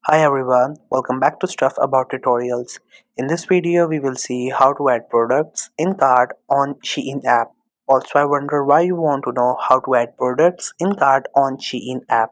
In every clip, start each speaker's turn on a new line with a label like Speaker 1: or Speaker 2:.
Speaker 1: Hi everyone, welcome back to Stuff About Tutorials. In this video, we will see how to add products in cart on Shein app. Also, I wonder why you want to know how to add products in cart on Shein app.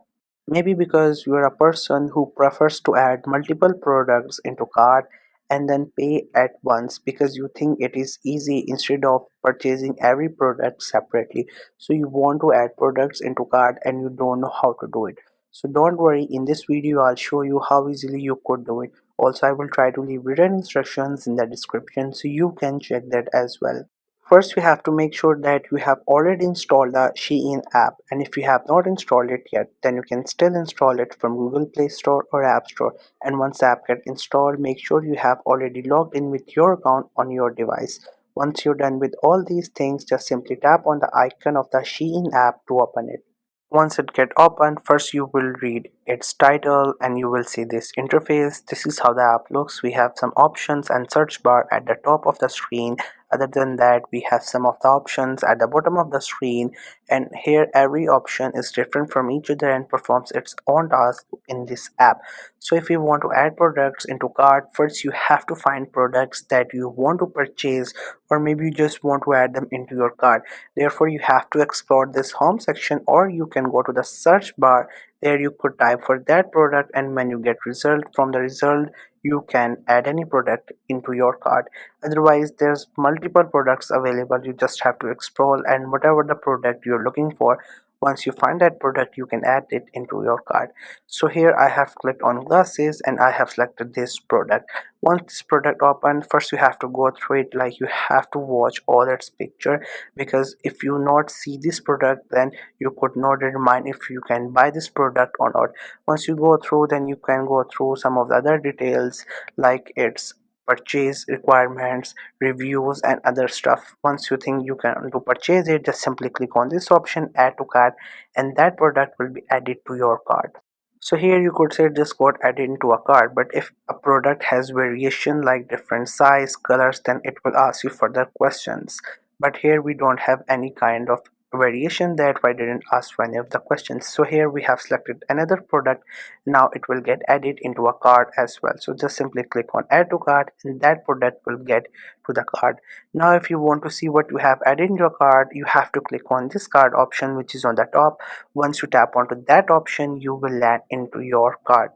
Speaker 1: Maybe because you are a person who prefers to add multiple products into cart and then pay at once because you think it is easy instead of purchasing every product separately. So you want to add products into cart and you don't know how to do it. So don't worry, in this video I'll show you how easily you could do it. Also, I will try to leave written instructions in the description so you can check that as well. First, we have to make sure that you have already installed the Shein app, and if you have not installed it yet, then you can still install it from Google Play Store or App Store. And once the app gets installed, make sure you have already logged in with your account on your device. Once you're done with all these things, just simply tap on the icon of the Shein app to open it. Once it get open, first you will read its title and you will see this interface. This is how the app looks. We have some options and search bar at the top of the screen. Other than that, we have some of the options at the bottom of the screen, and here every option is different from each other and performs its own task in this app. So if you want to add products into cart, first you have to find products that you want to purchase, or maybe you just want to add them into your cart. Therefore, you have to explore this home section, or you can go to the search bar. There you could type for that product, and when you get result, from the result you can add any product into your cart. Otherwise, there's multiple products available. You just have to explore, and whatever the product you're looking for, once you find that product, you can add it into your cart. So here I have clicked on glasses and I have selected this product. Once this product open, first you have to go through it, like you have to watch all its picture, because if you not see this product, then you could not determine if you can buy this product or not. Once you go through, then you can go through some of the other details, like its purchase requirements, reviews and other stuff. Once you think you can to purchase it, just simply click on this option, add to cart, and that product will be added to your cart. So here you could say just got added into a cart, but if a product has variation like different size, colors, then it will ask you further questions. But here we don't have any kind of variation, that why didn't ask for any of the questions. So here we have selected another product. Now it will get added into a cart as well. So just simply click on add to cart and that product will get to the cart. Now if you want to see what you have added in your cart, you have to click on this cart option which is on the top. Once you tap onto that option, you will land into your cart.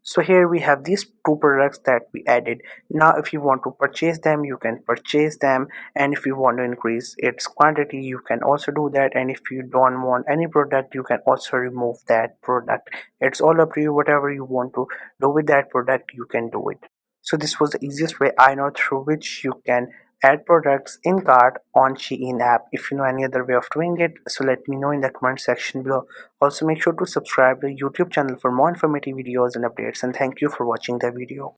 Speaker 1: So here we have these two products that we added. Now if you want to purchase them, you can purchase them, and if you want to increase its quantity, you can also do that, and if you don't want any product, you can also remove that product. It's all up to you. Whatever you want to do with that product, you can do it. So this was the easiest way I know through which you can add products in cart on Shein app. If you know any other way of doing it, so let me know in the comment section below. Also make sure to subscribe to the YouTube channel for more informative videos and updates, and thank you for watching the video.